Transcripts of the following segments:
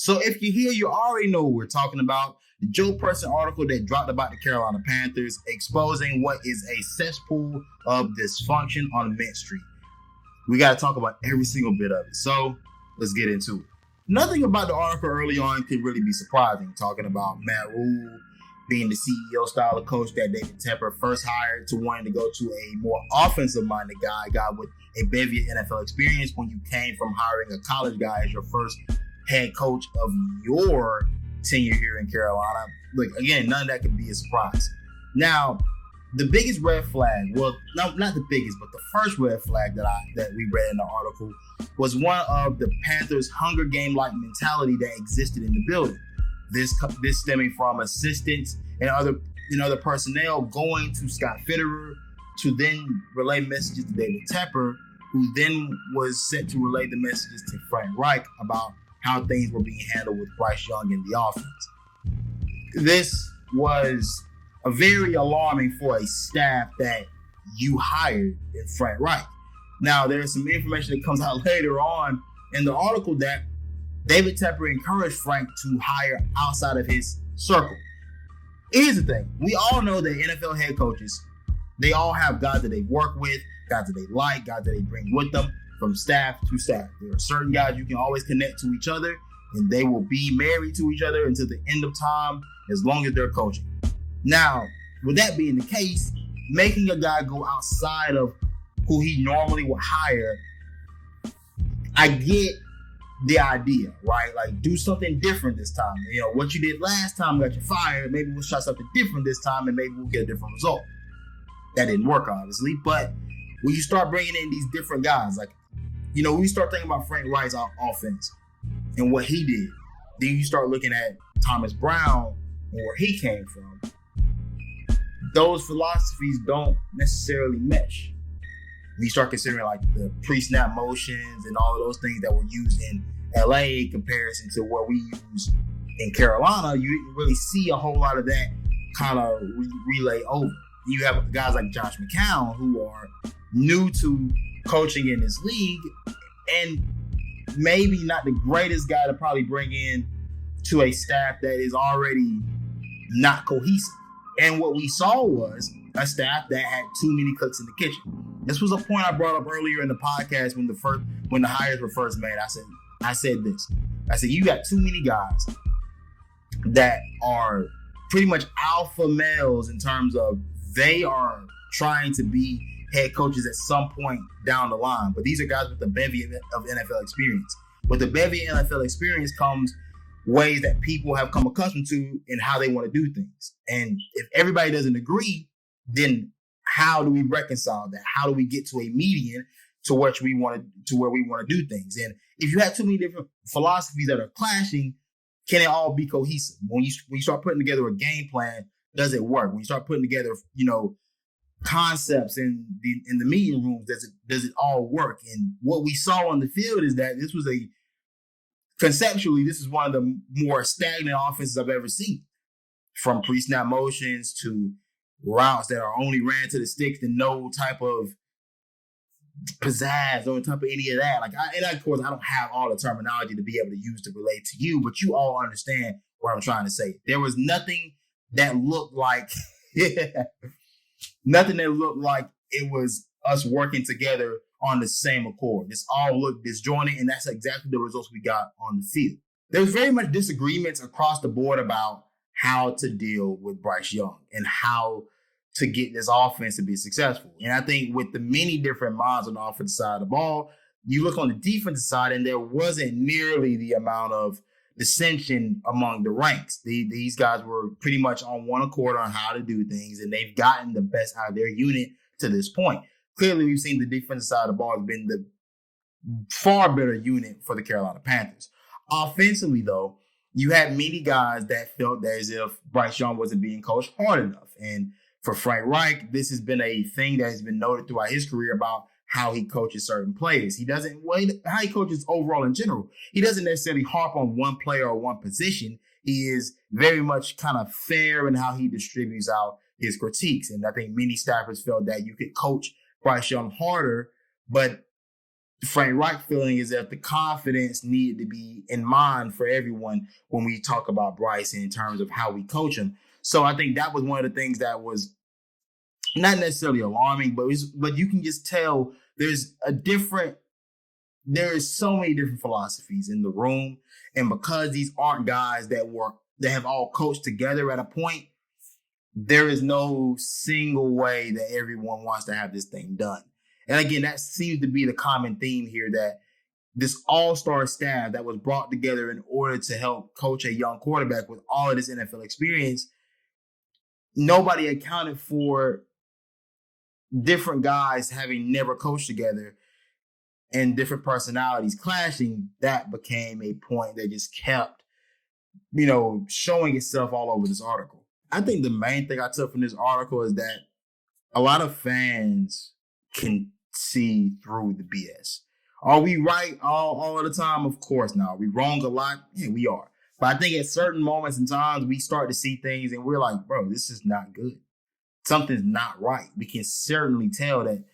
So if you're here, you already know what we're talking about. The Joe Person article that dropped about the Carolina Panthers, exposing what is a cesspool of dysfunction on Mint Street. We got to talk about every single bit of it. So let's get into it. Nothing about the article early on could really be surprising, talking about Matt Rule being the CEO style of coach that David Tepper first hired, to wanting to go to a more offensive-minded guy with a bevy of NFL experience when you came from hiring a college guy as your first head coach of your tenure here in Carolina. Look, again, none of that could be a surprise. Now, the biggest red flag, well, not the biggest, but the first red flag that we read in the article was one of the Panthers' Hunger Game-like mentality that existed in the building. This stemming from assistants and other personnel going to Scott Fitterer to then relay messages to David Tepper, who then was sent to relay the messages to Frank Reich about how things were being handled with Bryce Young in the offense. This was very alarming for a staff that you hired in Frank Reich. Now, there's some information that comes out later on in the article that David Tepper encouraged Frank to hire outside of his circle. Here's the thing. We all know that NFL head coaches, they all have guys that they work with, guys that they like, guys that they bring with them from staff to staff. There are certain guys you can always connect to each other, and they will be married to each other until the end of time as long as they're coaching. Now, with that being the case, making a guy go outside of who he normally would hire, I get the idea, right? Like, do something different this time. You know, what you did last time got you fired. Maybe we'll try something different this time, and maybe we'll get a different result. That didn't work, obviously. But when you start bringing in these different guys, like, you know, when you start thinking about Frank Reich's offense and what he did, then you start looking at Thomas Brown and where he came from. Those philosophies don't necessarily mesh. When you start considering like the pre-snap motions and all of those things that were used in LA in comparison to what we use in Carolina, you didn't really see a whole lot of that kind of relay over. You have guys like Josh McCown who are new to coaching in this league and maybe not the greatest guy to probably bring in to a staff that is already not cohesive. And what we saw was a staff that had too many cooks in the kitchen. This was a point I brought up earlier in the podcast when the hires were first made. I said this. I said, you got too many guys that are pretty much alpha males in terms of they are trying to be head coaches at some point down the line. But these are guys with a bevy of NFL experience. With the bevy of NFL experience comes ways that people have come accustomed to in how they want to do things. And if everybody doesn't agree, then how do we reconcile that? How do we get to a median to where we want to do things? And if you have too many different philosophies that are clashing, can it all be cohesive? When you start putting together a game plan, does it work? When you start putting together, you know, concepts in the meeting rooms, does it all work? And what we saw on the field is that this is one of the more stagnant offenses I've ever seen. From pre-snap motions to routes that are only ran to the sticks and no type of pizzazz or type of any of that. Of course, I don't have all the terminology to be able to use to relate to you, but you all understand what I'm trying to say. There was nothing that looked like nothing that looked like it was us working together on the same accord. This all looked disjointed, and that's exactly the results we got on the field. There was very much disagreements across the board about how to deal with Bryce Young and how to get this offense to be successful. And I think with the many different minds on the offensive side of the ball, you look on the defensive side and there wasn't nearly the amount of dissension among the ranks. These guys were pretty much on one accord on how to do things, and they've gotten the best out of their unit to this point. Clearly, we've seen the defensive side of the ball has been the far better unit for the Carolina Panthers. Offensively, though, you had many guys that felt as if Bryce Young wasn't being coached hard enough. And for Frank Reich, this has been a thing that has been noted throughout his career about how he coaches certain players. How he coaches overall in general. He doesn't necessarily harp on one player or one position. He is very much kind of fair in how he distributes out his critiques. And I think many staffers felt that you could coach Bryce Young harder, but Frank Reich feeling is that the confidence needed to be in mind for everyone when we talk about Bryce in terms of how we coach him. So I think that was one of the things that was not necessarily alarming, but you can just tell there's so many different philosophies in the room. And because these aren't guys that have all coached together at a point, there is no single way that everyone wants to have this thing done. And again, that seems to be the common theme here, that this all-star staff that was brought together in order to help coach a young quarterback with all of this NFL experience, nobody accounted for different guys having never coached together and different personalities clashing. That became a point that just kept, showing itself all over this article. I think the main thing I took from this article is that a lot of fans can see through the BS. Are we right all of the time? Of course not. Are we wrong a lot? Yeah, we are. But I think at certain moments and times, we start to see things and we're like, bro, this is not good. Something's not right. We can certainly tell that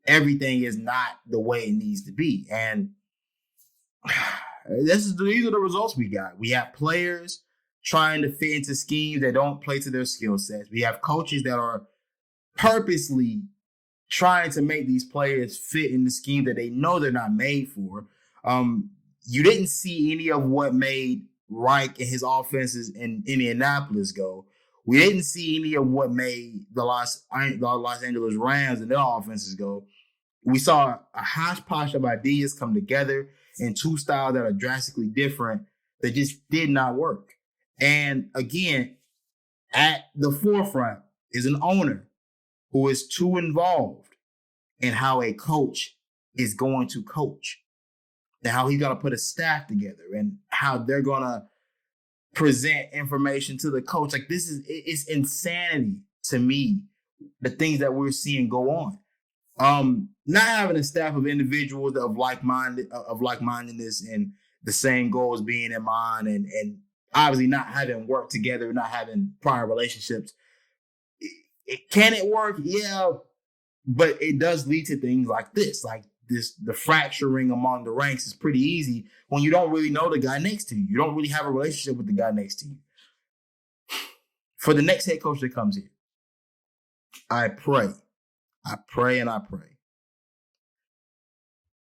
everything is not the way it needs to be. And these are the results we got. We have players trying to fit into schemes that don't play to their skill sets. We have coaches that are purposely trying to make these players fit in the scheme that they know they're not made for. You didn't see any of what made Reich and his offenses in Indianapolis go. We didn't see any of what made the Los Angeles Rams and their offenses go. We saw a hodgepodge of ideas come together in two styles that are drastically different that just did not work. And again, at the forefront is an owner who is too involved in how a coach is going to coach and how he's going to put a staff together and how they're going to present information to the coach. Like, it's insanity to me, the things that we're seeing go on. Not having a staff of individuals of like-mindedness and the same goals being in mind, and obviously not having worked together, not having prior relationships. Can it work? Yeah, but it does lead to things like this. The fracturing among the ranks is pretty easy when you don't really know the guy next to you. You don't really have a relationship with the guy next to you. For the next head coach that comes in, I pray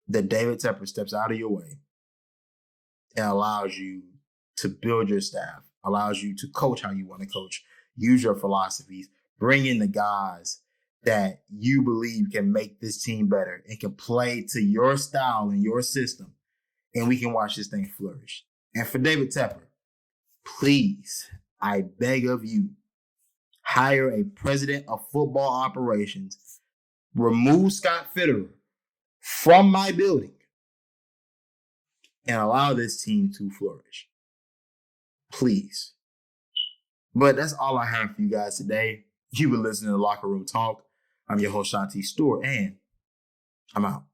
that David Tepper steps out of your way and allows you to build your staff, allows you to coach how you want to coach, use your philosophies, bring in the guys that you believe can make this team better and can play to your style and your system, and we can watch this thing flourish. And for David Tepper, please, I beg of you, hire a president of football operations, remove Scott Fitterer from my building, and allow this team to flourish. Please. But that's all I have for you guys today. You've been listening to Locker Room Talk. I'm your host, Shanti Stewart, and I'm out.